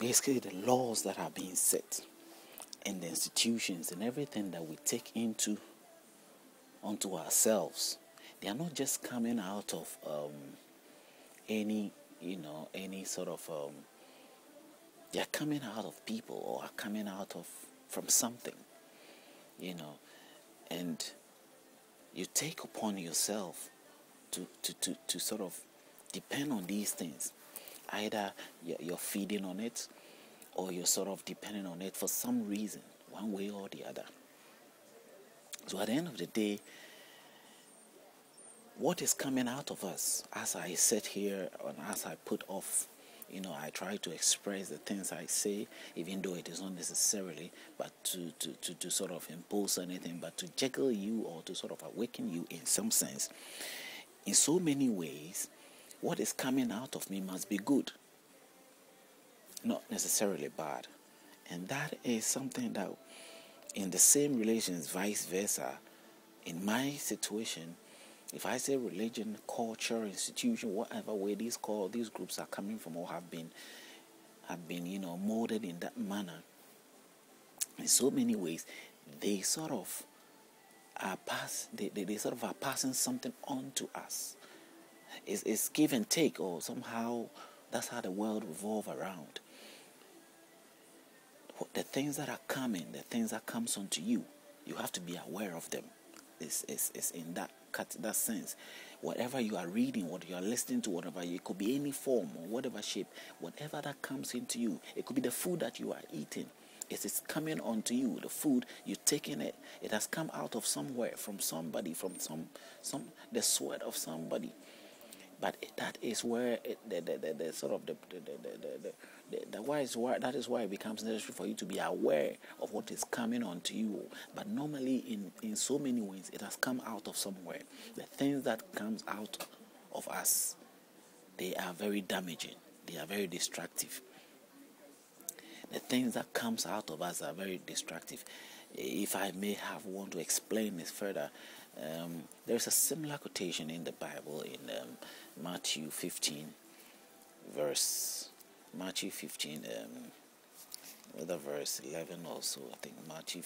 basically the laws that are being set and the institutions and everything that we take onto ourselves, they are not just coming out of any sort of they are coming out of people, or are coming out of from something, and you take upon yourself to sort of depend on these things. Either you're feeding on it, or you're sort of depending on it for some reason, one way or the other. So at the end of the day, what is coming out of us, as I sit here and as I put off, I try to express the things I say, even though it is not necessarily, but to sort of impose anything, but to jiggle you or to sort of awaken you in some sense. In so many ways, what is coming out of me must be good, not necessarily bad. And that is something that, in the same relations, vice versa, in my situation, if I say religion, culture, institution, whatever way these groups are coming from, or have been molded in that manner, in so many ways, they sort of are passing something on to us. It's give and take, or somehow that's how the world revolves around. The things that are coming, the things that comes onto you, you have to be aware of them. It's in that sense. Whatever you are reading, what you are listening to, whatever, it could be any form or whatever shape, whatever that comes into you. It could be the food that you are eating. It is coming onto you. The food, you're taking it. It has come out of somewhere, from somebody, from the sweat of somebody. But that is where that is why it becomes necessary for you to be aware of what is coming onto you. But normally, in so many ways, it has come out of somewhere. The things that comes out of us, they are very damaging. They are very destructive. The things that comes out of us are very destructive. If I may want to explain this further, there is a similar quotation in the Bible in Matthew 15, verse 11 also. I think Matthew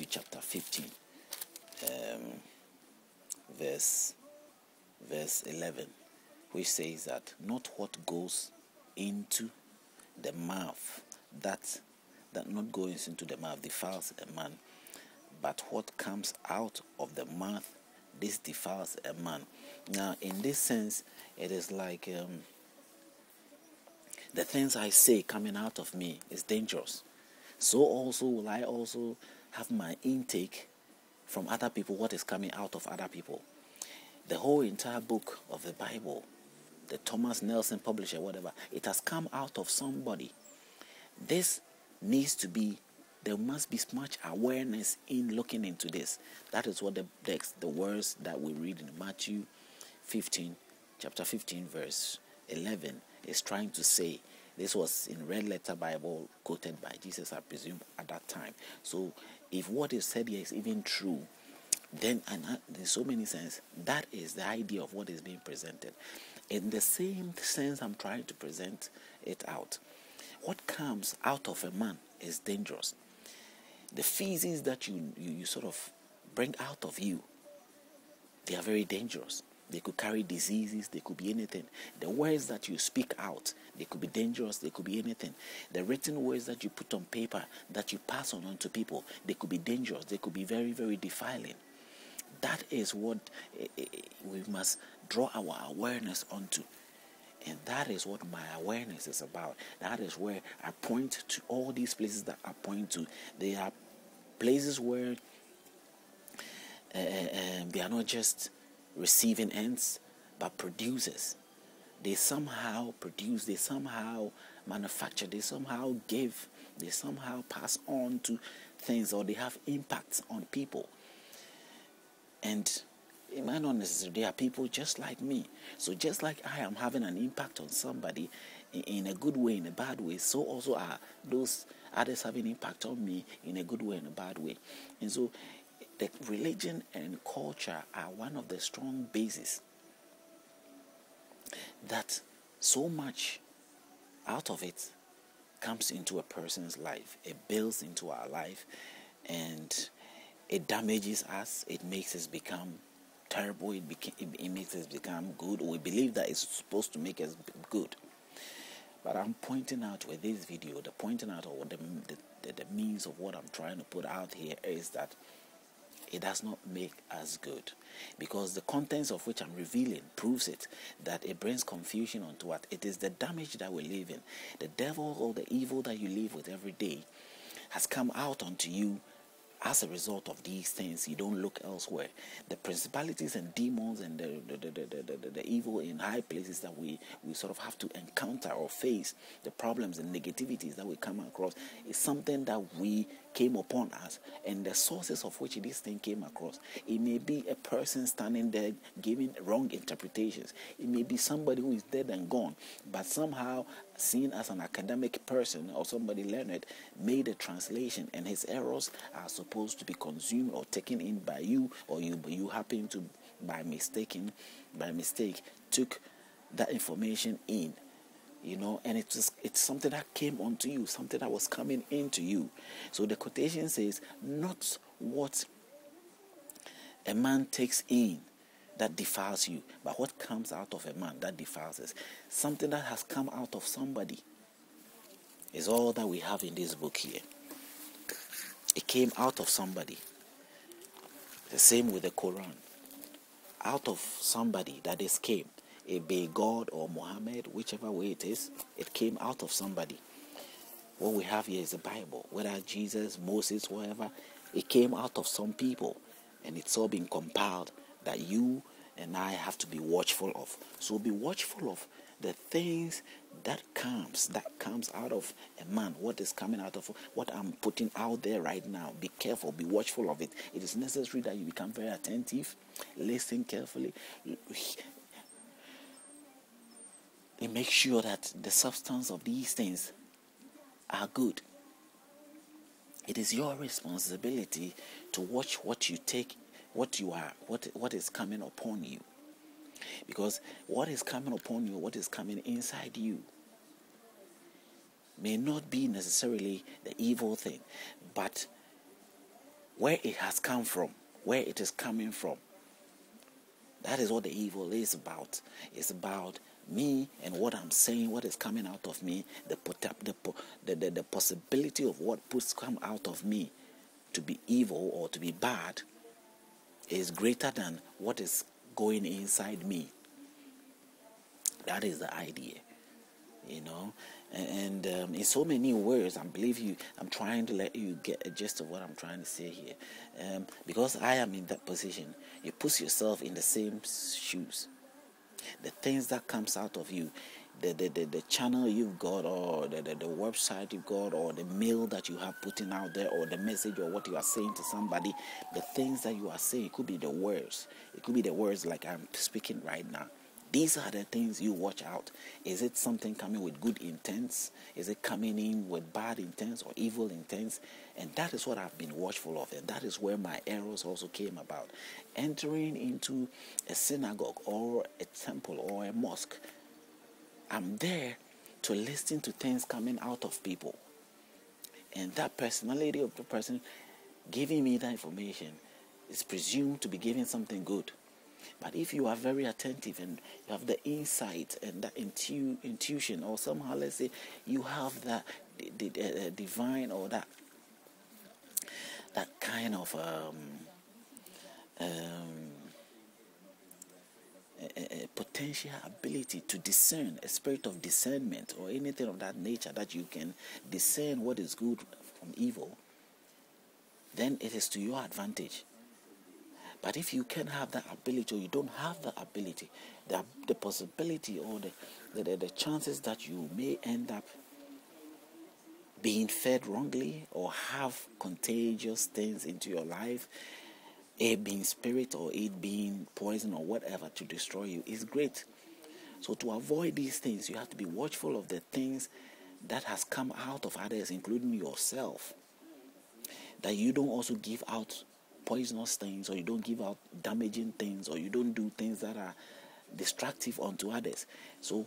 chapter 15, verse 11, which says that not what goes into the mouth that not goes into the mouth defiles a man, but what comes out of the mouth, this defiles a man. Now, in this sense, it is like the things I say coming out of me is dangerous. So also will I also have my intake from other people, what is coming out of other people. The whole entire book of the Bible, the Thomas Nelson publisher, whatever, it has come out of somebody. This needs to be, there must be much awareness in looking into this. That is what the words that we read in Matthew 15, chapter 15, verse 11 is trying to say. This was in red letter Bible quoted by Jesus, I presume, at that time. So if what is said here is even true, then, and in so many sense, that is the idea of what is being presented. In the same sense, I'm trying to present it out. What comes out of a man is dangerous. The feces that you sort of bring out of you, they are very dangerous. They could carry diseases, they could be anything. The words that you speak out, they could be dangerous, they could be anything. The written words that you put on paper, that you pass on to people, they could be dangerous, they could be very, very defiling. That is what we must draw our awareness onto. And that is what my awareness is about. That is where I point to all these places that I point to. They are places where they are not just receiving ends, but producers. They somehow produce, they somehow manufacture, they somehow give, they somehow pass on to things, or they have impacts on people. And it might not necessarily, they are people just like me. So just like I am having an impact on somebody in a good way, in a bad way, so also are those others having impact on me in a good way, in a bad way. And so the religion and culture are one of the strong bases that so much out of it comes into a person's life. It builds into our life, and it damages us. It makes us become terrible. It makes us become good. We believe that it's supposed to make us good. But I'm pointing out with this video, the means of what I'm trying to put out here is that it does not make us good, because the contents of which I'm revealing proves it, that it brings confusion onto what it is. The damage that we live in, the devil or the evil that you live with every day has come out onto you. As a result of these things, you don't look elsewhere. The principalities and demons and the evil in high places that we sort of have to encounter or face, the problems and negativities that we come across, is something that we came upon us, and the sources of which this thing came across. It may be a person standing there giving wrong interpretations. It may be somebody who is dead and gone, but somehow seen as an academic person or somebody learned made a translation, and his errors are supposed to be consumed or taken in by you, or you happen to by mistake took that information in, and it's something that came onto you, something that was coming into you. So the quotation says, not what a man takes in that defiles you, but what comes out of a man that defiles us. Something that has come out of somebody is all that we have in this book here. It came out of somebody. The same with the Quran. Out of somebody that this came. It be God or Muhammad, whichever way it is, it came out of somebody. What we have here is the Bible. Whether Jesus, Moses, whatever, it came out of some people, and it's all been compiled that you and I have to be watchful of. So be watchful of the things that comes out of a man. What is coming out of what I'm putting out there right now. Be careful, be watchful of it. It is necessary that you become very attentive, listen carefully, and make sure that the substance of these things are good. It is your responsibility to watch what you take, what is coming upon you. Because what is coming upon you, what is coming inside you, may not be necessarily the evil thing, but where it has come from, where it is coming from, that is what the evil is about. It's about me and what I'm saying, what is coming out of me, the possibility of what come out of me to be evil or to be bad is greater than what is going inside me. That is the idea, and in so many words, I'm trying to let you get a gist of what I'm trying to say here, because I am in that position. You put yourself in the same shoes. The things that comes out of you, the channel you've got, or the website you've got, or the mail that you have putting out there, or the message, or what you are saying to somebody, the things that you are saying, it could be the words. It could be the words like I'm speaking right now. These are the things you watch out. Is it something coming with good intents? Is it coming in with bad intents or evil intents? And that is what I've been watchful of. And that is where my errors also came about. Entering into a synagogue or a temple or a mosque, I'm there to listen to things coming out of people. And that personality of the person giving me that information is presumed to be giving something good. But if you are very attentive and you have the insight and that intuition, or somehow, let's say, you have that divine or that kind of a potential ability to discern, a spirit of discernment or anything of that nature, that you can discern what is good from evil, then it is to your advantage. But if you can have that ability, or you don't have that ability, the possibility or the chances that you may end up being fed wrongly or have contagious things into your life, it being spirit or it being poison or whatever to destroy you, is great. So to avoid these things, you have to be watchful of the things that has come out of others, including yourself, that you don't also give out poisonous things, or you don't give out damaging things, or you don't do things that are destructive unto others. So